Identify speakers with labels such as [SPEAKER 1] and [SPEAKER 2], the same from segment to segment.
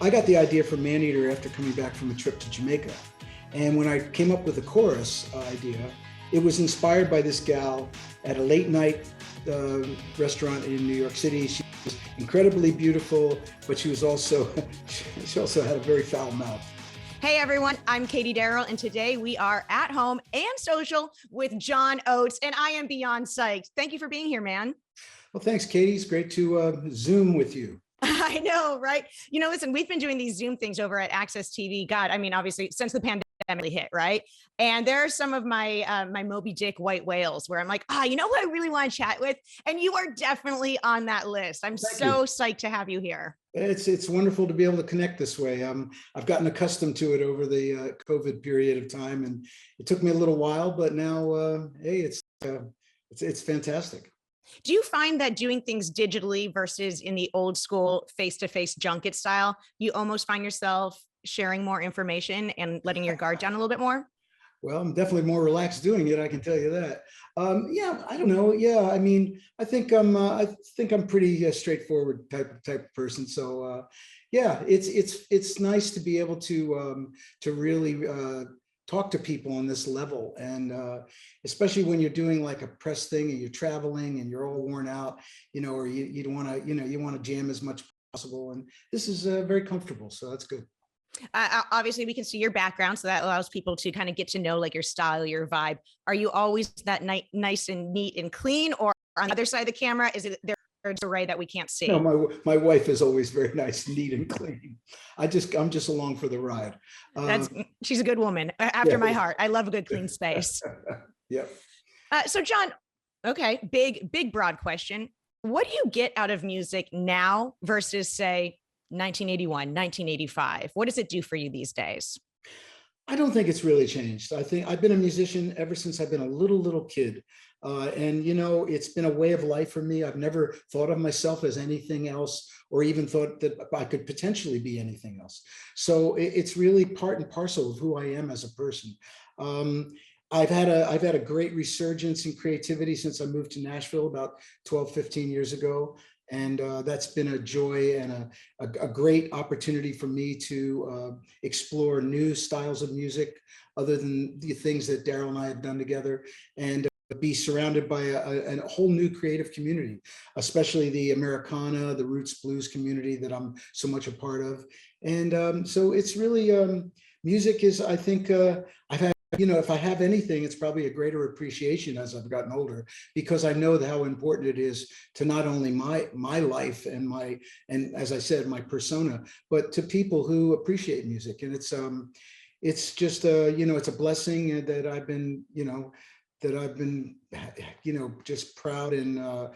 [SPEAKER 1] I got the idea for Maneater after coming back from a trip to Jamaica. And when I came up with the chorus idea, it was inspired by this gal at a late night restaurant in New York City. She was incredibly beautiful, but she was also, she also had a very foul mouth.
[SPEAKER 2] Hey everyone, I'm Katie Daryl, and today we are at home and social with John Oates, and I am beyond psyched. Thank you for being here, man.
[SPEAKER 1] Well, thanks, Katie. It's great to Zoom with you.
[SPEAKER 2] I know, right? You know, listen, we've been doing these Zoom things over at AXS TV. God, I mean, obviously, since the pandemic hit, right? And there are some of my my Moby Dick white whales where I'm like, you know what I really want to chat with? And you are definitely on that list. I'm so psyched to have you here.
[SPEAKER 1] It's wonderful to be able to connect this way. I've gotten accustomed to it over the COVID period of time, and it took me a little while, but now, hey, it's fantastic.
[SPEAKER 2] Do you find that doing things digitally versus in the old school face-to-face junket style, you almost find yourself sharing more information and letting your guard down a little bit more?
[SPEAKER 1] Well, I'm definitely more relaxed doing it, I can tell you that. Yeah, I don't know. Yeah, I mean, I think I'm pretty straightforward type of person. So yeah, it's nice to be able to really talk to people on this level, and especially when you're doing like a press thing and you're traveling and you're all worn out, you know, or you don't want to, you know, you want to jam as much as possible, and this is very comfortable, so that's good.
[SPEAKER 2] Obviously, we can see your background, so that allows people to kind of get to know like your style, your vibe. Are you always that nice and neat and clean, or on the other side of the camera, is it there's array that we can't see?
[SPEAKER 1] No, my wife is always very nice, neat, and clean. I'm just along for the ride.
[SPEAKER 2] She's a good woman after my heart. I love a good clean space.
[SPEAKER 1] Yep.
[SPEAKER 2] So John, okay, big broad question. What do you get out of music now versus say 1981, 1985? What does it do for you these days?
[SPEAKER 1] I don't think it's really changed. I think I've been a musician ever since I've been a little kid. And, you know, it's been a way of life for me. I've never thought of myself as anything else, or even thought that I could potentially be anything else. So it's really part and parcel of who I am as a person. I've had a great resurgence in creativity since I moved to Nashville about 12, 15 years ago. And that's been a joy and a great opportunity for me to explore new styles of music other than the things that Daryl and I have done together, and be surrounded by a whole new creative community, especially the Americana, the roots blues community that I'm so much a part of. And so it's really, music is, I think, I've had, you know, if I have anything, it's probably a greater appreciation as I've gotten older, because I know how important it is to not only my life and as I said, my persona, but to people who appreciate music. And it's just you know, it's a blessing that I've been, just proud and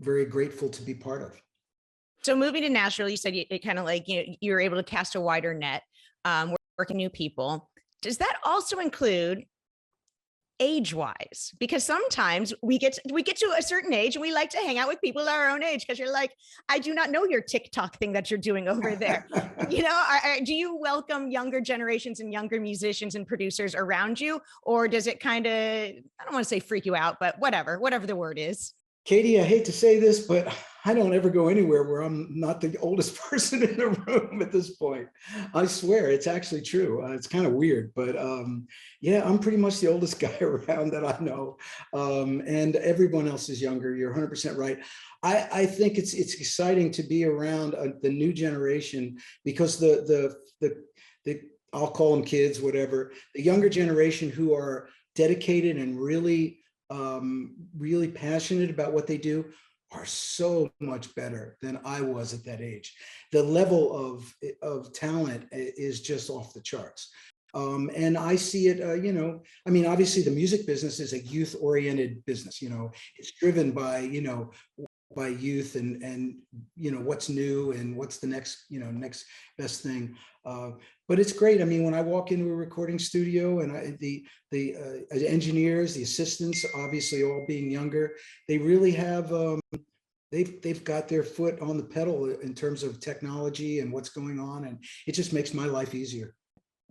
[SPEAKER 1] very grateful to be part of.
[SPEAKER 2] So moving to Nashville, you said it kind of like, you know, you were able to cast a wider net, working new people. Does that also include age-wise? Because sometimes we get to a certain age and we like to hang out with people our own age, because you're like, I do not know your TikTok thing that you're doing over there. You know, do you welcome younger generations and younger musicians and producers around you, or does it kind of, I don't want to say freak you out, but whatever the word is?
[SPEAKER 1] Katie, I hate to say this, but I don't ever go anywhere where I'm not the oldest person in the room at this point. I swear, it's actually true. It's kind of weird, but yeah, I'm pretty much the oldest guy around that I know. And everyone else is younger. You're 100% right. I think it's exciting to be around the new generation, because the I'll call them kids, whatever, the younger generation who are dedicated and really passionate about what they do are so much better than I was at that age. The level of talent is just off the charts. And I see it, you know, I mean, obviously the music business is a youth-oriented business. You know, it's driven by, you know, by youth and you know, what's new and what's the next, you know, next best thing. But it's great. I mean, when I walk into a recording studio, and the engineers, the assistants, obviously all being younger, they really have they've got their foot on the pedal in terms of technology and what's going on, and it just makes my life easier.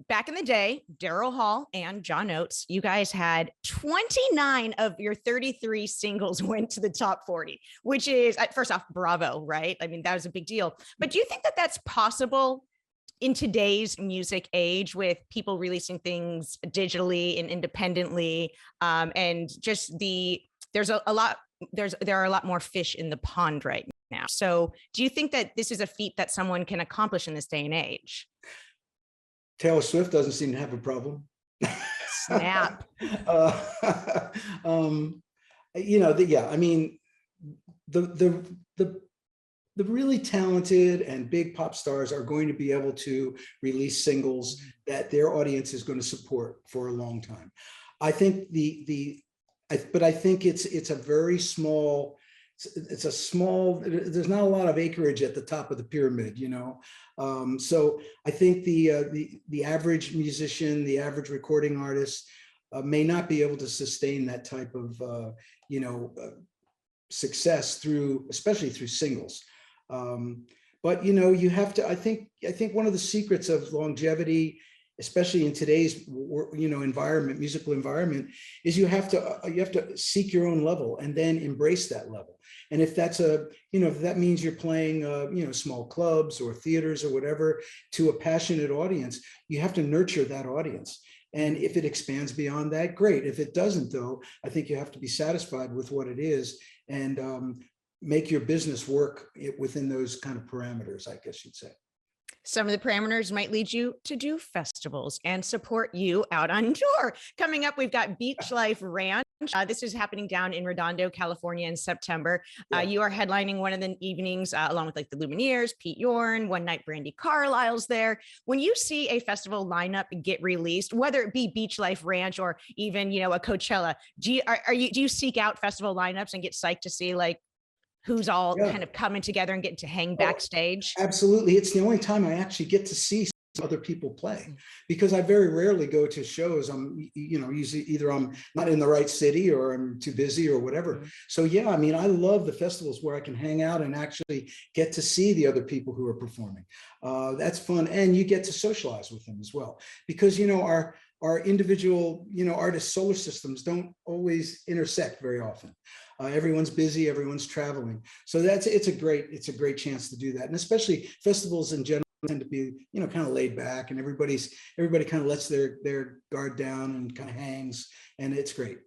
[SPEAKER 2] Back in the day, Daryl Hall and John Oates, you guys had 29 of your 33 singles went to the top 40, which is, first off, bravo, right? I mean, that was a big deal. But do you think that that's possible in today's music age with people releasing things digitally and independently, and just there's a lot, there are a lot more fish in the pond right now. So do you think that this is a feat that someone can accomplish in this day and age?
[SPEAKER 1] Taylor Swift doesn't seem to have a problem.
[SPEAKER 2] Snap.
[SPEAKER 1] uh, um, yeah, I mean, the the the really talented and big pop stars are going to be able to release singles that their audience is going to support for a long time. I think but I think it's a very small, it's a small, there's not a lot of acreage at the top of the pyramid, you know. So I think the average musician, the average recording artist may not be able to sustain that type of success through, especially through singles. But you have to, I think one of the secrets of longevity, especially in today's environment, musical environment, is you have to seek your own level and then embrace that level. And if that's if that means you're playing small clubs or theaters or whatever to a passionate audience, you have to nurture that audience. And if it expands beyond that, great. If it doesn't, though, I think you have to be satisfied with what it is and make your business work within those kind of parameters, I guess you'd say.
[SPEAKER 2] Some of the parameters might lead you to do festivals and support you out on tour. Coming up, we've got BeachLife Ranch. This is happening down in Redondo, California in September.
[SPEAKER 1] Yeah.
[SPEAKER 2] You are headlining one of the evenings along with like the Lumineers, Pete Yorn, one night Brandy Carlisle's there. When you see a festival lineup get released, whether it be BeachLife Ranch or even, a Coachella, do you seek out festival lineups and get psyched to see like who's all kind of coming together and getting to hang backstage?
[SPEAKER 1] Absolutely. It's the only time I actually get to see other people play, because I very rarely go to shows. I'm, usually either I'm not in the right city or I'm too busy or whatever. So yeah, I mean, I love the festivals where I can hang out and actually get to see the other people who are performing. That's fun. And you get to socialize with them as well, because, our individual, artist solar systems don't always intersect very often. Everyone's busy, everyone's traveling. So it's a great chance to do that. And especially festivals in general tend to be, kind of laid back, and everybody kind of lets their guard down and kind of hangs, and it's great.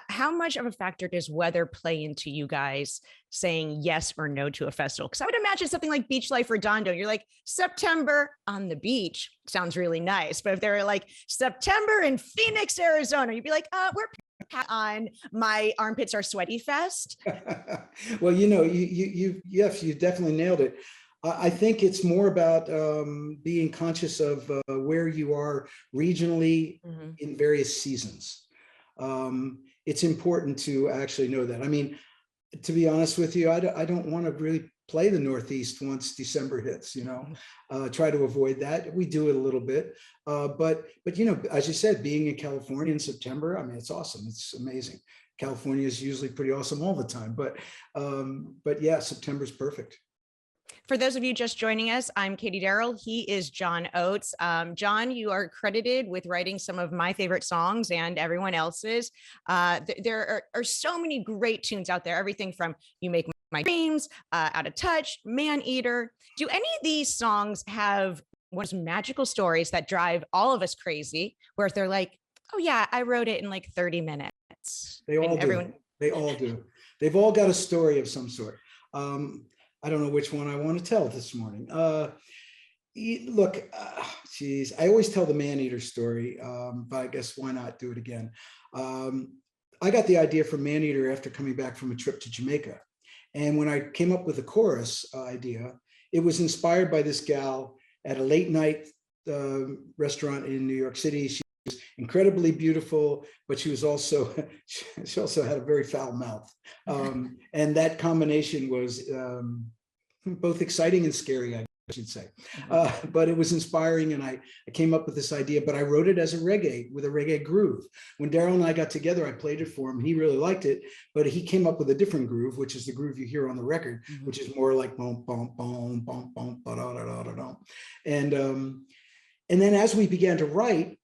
[SPEAKER 2] How much of a factor does weather play into you guys saying yes or no to a festival? Because I would imagine something like BeachLife Redondo, you're like, September on the beach sounds really nice. But if they're like September in Phoenix, Arizona, you'd be like, we're on my armpits are sweaty fest.
[SPEAKER 1] Well, yes, you definitely nailed it. I think it's more about being conscious of where you are regionally in various seasons. It's important to actually know that. I mean, to be honest with you, I don't want to really play the Northeast once December hits, try to avoid that. We do it a little bit. But as you said, being in California in September, I mean, it's awesome. It's amazing. California is usually pretty awesome all the time, but yeah, September's perfect.
[SPEAKER 2] For those of you just joining us, I'm Katie Daryl. He is John Oates. John, you are credited with writing some of my favorite songs and everyone else's. There are so many great tunes out there, everything from You Make My Dreams, Out of Touch, Maneater. Do any of these songs have one of those magical stories that drive all of us crazy, where they're like, oh yeah, I wrote it in like 30 minutes?
[SPEAKER 1] They all do. They all do. They've all got a story of some sort. I don't know which one I want to tell this morning. Look, geez, I always tell the Maneater story, but I guess why not do it again? I got the idea for Maneater after coming back from a trip to Jamaica. And when I came up with the chorus idea, it was inspired by this gal at a late night restaurant in New York City. She was incredibly beautiful, but she also had a very foul mouth. And that combination was both exciting and scary, I should say. But it was inspiring, and I came up with this idea, but I wrote it as a reggae, with a reggae groove. When Daryl and I got together, I played it for him. He really liked it, but he came up with a different groove, which is the groove you hear on the record, which is more like boom, boom, boom, boom, boom, ba da da da da da. And then as we began to write,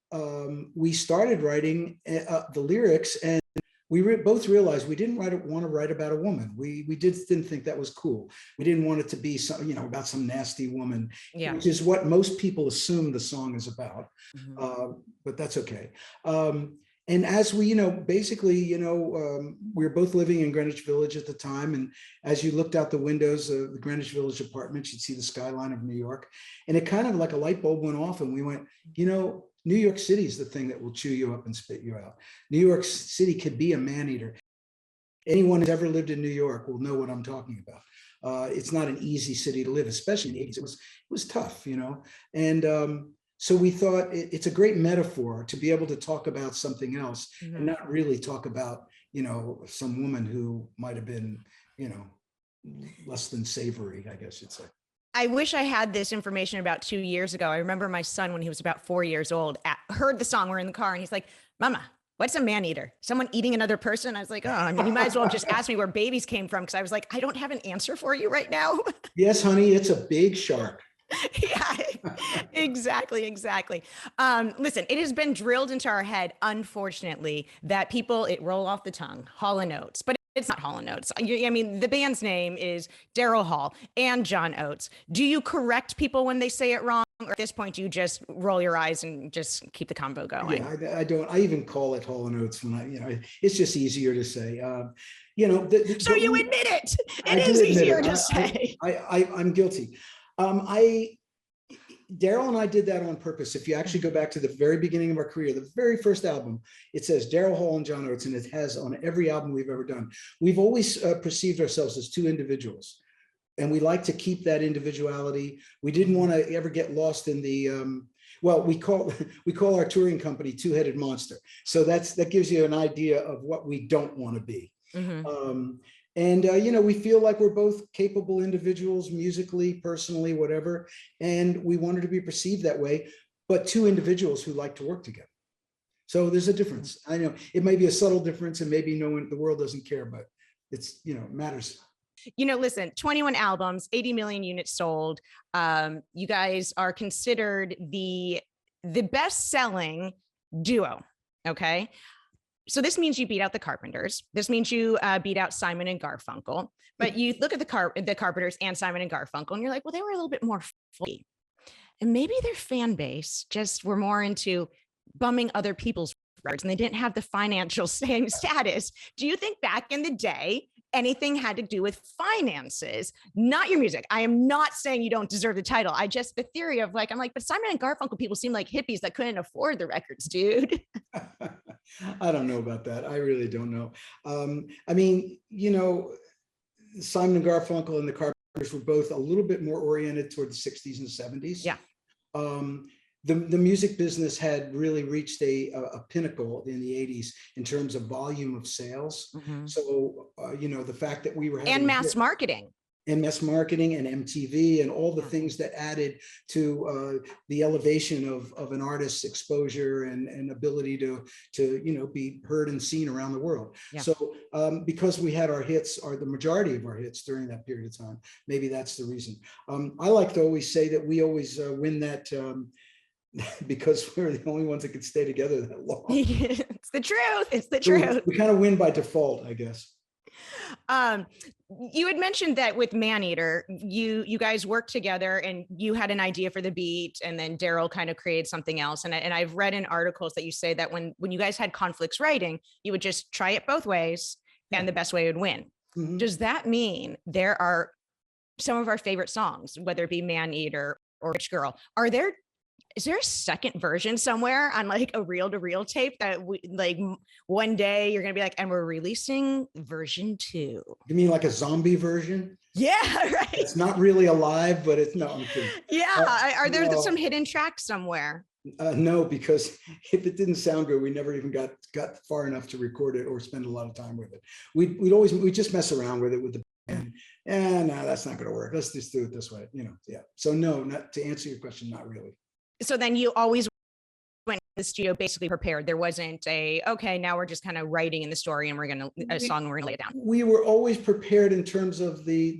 [SPEAKER 1] we started writing the lyrics, and both realized we didn't want to write about a woman. We didn't think that was cool. We didn't want it to be some, about some nasty woman,
[SPEAKER 2] Yeah.
[SPEAKER 1] which is what most people assume the song is about. But that's okay. And as we, basically, we were both living in Greenwich Village at the time. And as you looked out the windows of the Greenwich Village apartments, you'd see the skyline of New York. And it kind of like a light bulb went off, and we went, New York City is the thing that will chew you up and spit you out. New York City could be a man-eater. Anyone who's ever lived in New York will know what I'm talking about. It's not an easy city to live, especially in the 80s. It was tough, And so we thought it's a great metaphor to be able to talk about something else and not really talk about, some woman who might have been, less than savory, I guess you'd say.
[SPEAKER 2] I wish I had this information about 2 years ago. I remember my son, when he was about 4 years old, heard the song. We're in the car and he's like, "Mama, what's a man eater? Someone eating another person?" I was like, "Oh, I mean, you might as well just ask me where babies came from." Cause I was like, I don't have an answer for you right now.
[SPEAKER 1] Yes, honey, it's a big shark.
[SPEAKER 2] Yeah, exactly. Listen, it has been drilled into our head, unfortunately, that it roll off the tongue, Hall Oates, but it's not Hall Oates. I mean, the band's name is Daryl Hall and John Oates. Do you correct people when they say it wrong? Or at this point, you just roll your eyes and just keep the convo going?
[SPEAKER 1] Yeah, I don't. I even call it Hall Oates when it's just easier to say.
[SPEAKER 2] So you admit it. It is easier to say.
[SPEAKER 1] I'm guilty. Daryl and I did that on purpose. If you actually go back to the very beginning of our career, the very first album, it says Daryl Hall and John Oates, and it has on every album we've ever done. We've always perceived ourselves as two individuals, and we like to keep that individuality. We didn't want to ever get lost in the we call our touring company Two-Headed Monster. So that gives you an idea of what we don't want to be. We feel like we're both capable individuals, musically, personally, whatever. And we wanted to be perceived that way, but two individuals who like to work together. So there's a difference. I know it may be a subtle difference, and maybe the world doesn't care, but it's, it matters.
[SPEAKER 2] Listen, 21 albums, 80 million units sold. You guys are considered the best-selling duo. Okay. So this means you beat out the Carpenters. This means you beat out Simon and Garfunkel. But you look at the Carpenters and Simon and Garfunkel, and you're like, well, they were a little bit more funky. And maybe their fan base just were more into bumming other people's records, and they didn't have the financial status. Do you think back in the day, anything had to do with finances, not your music? I am not saying you don't deserve the title. The theory of I'm like, but Simon and Garfunkel people seem like hippies that couldn't afford the records, dude.
[SPEAKER 1] I don't know about that. I really don't know. I mean, Simon and Garfunkel and the Carpenters were both a little bit more oriented toward the 60s and 70s.
[SPEAKER 2] Yeah.
[SPEAKER 1] The music business had really reached a pinnacle in the 80s in terms of volume of sales. So, the fact that we were having
[SPEAKER 2] mass marketing
[SPEAKER 1] and MTV and all the things that added to the elevation of an artist's exposure and ability to be heard and seen around the world. Yeah. So because we had our hits, or the majority of our hits during that period of time, maybe that's the reason. I like to always say that we always win that because we're the only ones that could stay together that long.
[SPEAKER 2] It's the truth. It's the truth.
[SPEAKER 1] We kind of win by default, I guess.
[SPEAKER 2] You had mentioned that with Maneater, you guys worked together and you had an idea for the beat, and then Daryl kind of created something else. And I've read in articles that you say that when you guys had conflicts writing, you would just try it both ways, and the best way would win. Does that mean there are some of our favorite songs, whether it be Maneater or Rich Girl, is there a second version somewhere on a reel-to-reel tape that one day you're going to be like, and we're releasing version 2? You
[SPEAKER 1] mean like a zombie version?
[SPEAKER 2] Yeah, right.
[SPEAKER 1] It's not really alive, but it's not.
[SPEAKER 2] Yeah. Are there some hidden tracks somewhere?
[SPEAKER 1] No, because if it didn't sound good, we never even got far enough to record it or spend a lot of time with it. We just mess around with it with the band. And no, that's not going to work. Let's just do it this way. Yeah. So no, not to answer your question, not really.
[SPEAKER 2] So then you always went to the studio basically prepared. There wasn't okay, now we're just kind of writing in the story and we're going to a song and we're going to lay it down.
[SPEAKER 1] We were always prepared in terms of the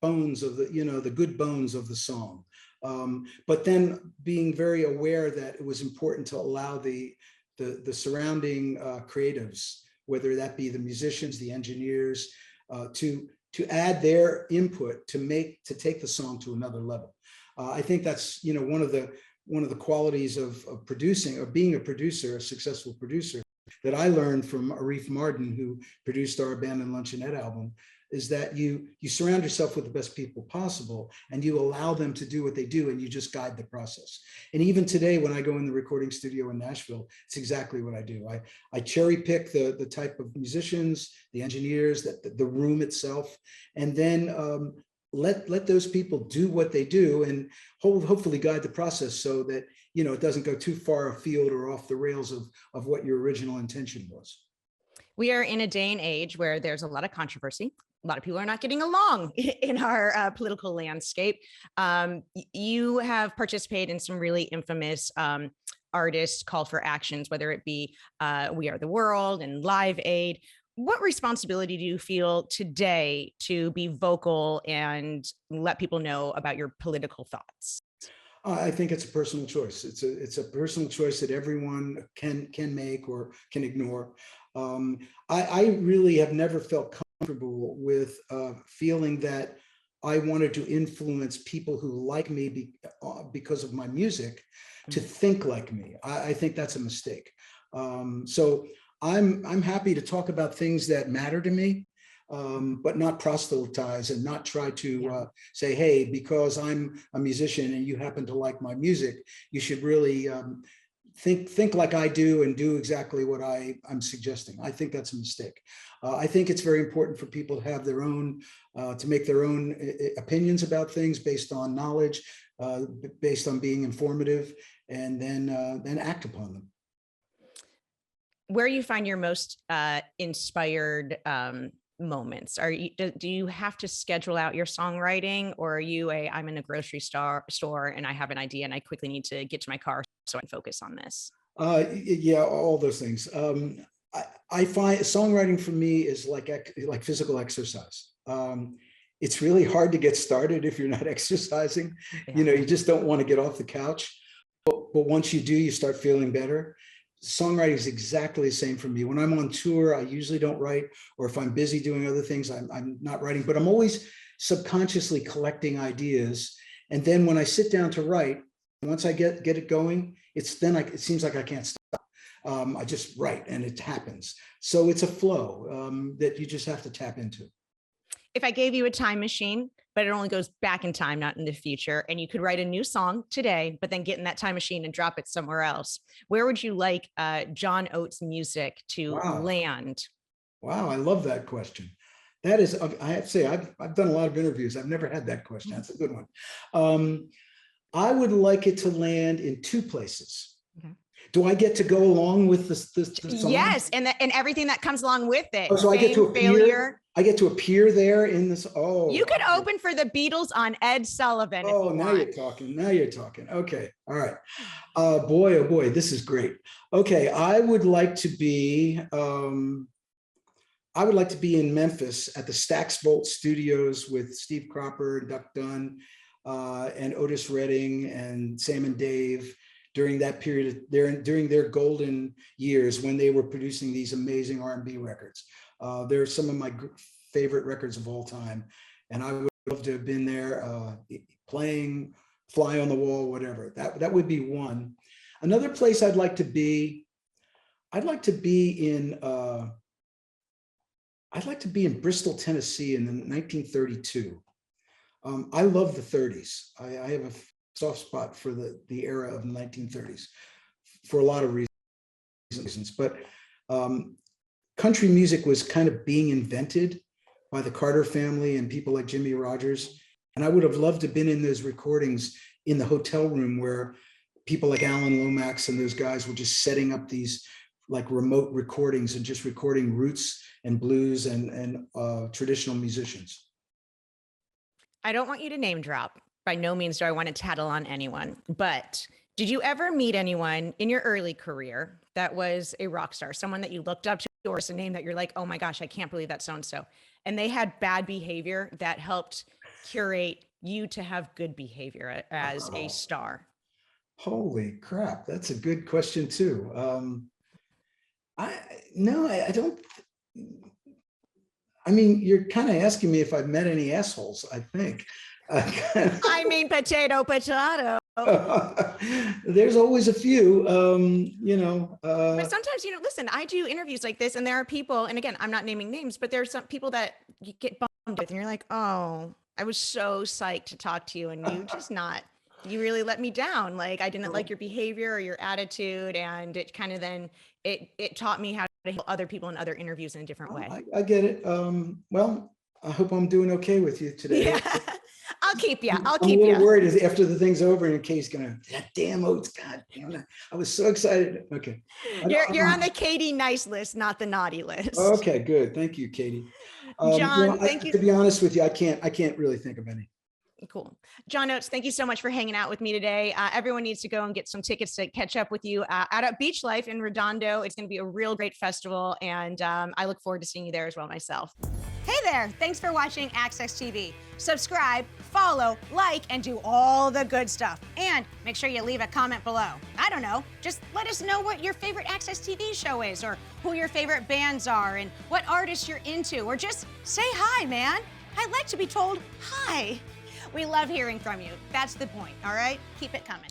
[SPEAKER 1] bones of the good bones of the song. But then being very aware that it was important to allow the surrounding creatives, whether that be the musicians, the engineers, to add their input to take the song to another level. I think that's, you know, one of the qualities of producing, of being a producer, a successful producer, that I learned from Arif Mardin, who produced our Abandoned Luncheonette album, is that you surround yourself with the best people possible, and you allow them to do what they do, and you just guide the process. And even today, when I go in the recording studio in Nashville, it's exactly what I do. I cherry pick the type of musicians, the engineers, the room itself, and then let those people do what they do, and hopefully guide the process so that, you know, it doesn't go too far afield or off the rails of what your original intention was.
[SPEAKER 2] We are in a day and age where there's a lot of controversy. A lot of people are not getting along in our political landscape. You have participated in some really infamous artist call for actions, whether it be We Are the World and Live Aid. What responsibility do you feel today to be vocal and let people know about your political thoughts?
[SPEAKER 1] I think it's a personal choice. It's a personal choice that everyone can make or can ignore. I really have never felt comfortable with feeling that I wanted to influence people who like me because of my music to think like me. I think that's a mistake. So I'm happy to talk about things that matter to me, but not proselytize and not try to say, hey, because I'm a musician and you happen to like my music, you should really think like I do and do exactly what I'm suggesting. I think that's a mistake. I think it's very important for people to have their own, to make their own opinions about things based on knowledge, based on being informative, and then act upon them.
[SPEAKER 2] Where you find your most inspired moments? Do you have to schedule out your songwriting, or are you I'm in a grocery store and I have an idea and I quickly need to get to my car so I can focus on this?
[SPEAKER 1] Yeah, all those things. I find songwriting for me is like physical exercise. It's really hard to get started if you're not exercising.
[SPEAKER 2] Yeah.
[SPEAKER 1] You know, you just don't want to get off the couch. But once you do, you start feeling better. Songwriting is exactly the same for me. When I'm on tour, I usually don't write, or if I'm busy doing other things, I'm not writing, but I'm always subconsciously collecting ideas. And then when I sit down to write, once I get it going, it seems like I can't stop. I just write and it happens. So it's a flow that you just have to tap into.
[SPEAKER 2] If I gave you a time machine, but it only goes back in time, not in the future, and you could write a new song today, but then get in that time machine and drop it somewhere else, where would you like John Oates music to land?
[SPEAKER 1] Wow, I love that question. That is, I have to say, I've done a lot of interviews. I've never had that question. That's a good one. I would like it to land in two places. Okay. Do I get to go along with this song?
[SPEAKER 2] Yes, and everything that comes along with it.
[SPEAKER 1] Oh, so I get to appear. Failure. I get to appear there in this. Oh,
[SPEAKER 2] you could open for the Beatles on Ed Sullivan.
[SPEAKER 1] Oh, now you're talking. Now you're talking. Okay, all right. Boy, oh boy, this is great. Okay, I would like to be in Memphis at the Stax Volt Studios with Steve Cropper, Duck Dunn, and Otis Redding and Sam and Dave during that period, during their golden years when they were producing these amazing R&B records. They're some of my favorite records of all time. And I would love to have been there playing, fly on the wall, whatever. That would be one. Another place I'd like to be in Bristol, Tennessee in 1932. I love the 30s. I have a soft spot for the era of the 1930s for a lot of reasons. But country music was kind of being invented by the Carter family and people like Jimmy Rogers. And I would have loved to have been in those recordings in the hotel room where people like Alan Lomax and those guys were just setting up these like remote recordings and just recording roots and blues and traditional musicians.
[SPEAKER 2] I don't want you to name drop. By no means do I want to tattle on anyone, but did you ever meet anyone in your early career that was a rock star, someone that you looked up to, or a name that you're like, oh my gosh, I can't believe that's so-and-so, and they had bad behavior that helped curate you to have good behavior as a star?
[SPEAKER 1] Holy crap, that's a good question too. No, I don't. I mean, you're kind of asking me if I've met any assholes, I think.
[SPEAKER 2] I mean, potato, potato.
[SPEAKER 1] There's always a few,
[SPEAKER 2] But sometimes, listen, I do interviews like this and there are people, and again, I'm not naming names, but there's some people that you get bummed with and you're like, oh, I was so psyched to talk to you and you really let me down. Like I didn't like your behavior or your attitude. And it kind of then, it taught me how to handle other people in other interviews in a different way.
[SPEAKER 1] I get it. Well, I hope I'm doing okay with you today.
[SPEAKER 2] Yeah. I'll keep you.
[SPEAKER 1] I'm a little worried after the thing's over and Katie's gonna, that damn Oates, God damn it. I was so excited. Okay.
[SPEAKER 2] You're on the Katie nice list, not the naughty list.
[SPEAKER 1] Okay, good. Thank you, Katie.
[SPEAKER 2] John, thank you.
[SPEAKER 1] To be honest with you, I can't really think of any.
[SPEAKER 2] Cool. John Oates, thank you so much for hanging out with me today. Everyone needs to go and get some tickets to catch up with you out at BeachLife in Redondo. It's going to be a real great festival, and I look forward to seeing you there as well myself. Hey there. Thanks for watching AXS TV. Subscribe, follow, like, and do all the good stuff. And make sure you leave a comment below. I don't know, just let us know what your favorite AXS TV show is, or who your favorite bands are, and what artists you're into, or just say hi, man. I like to be told hi. We love hearing from you. That's the point, all right? Keep it coming.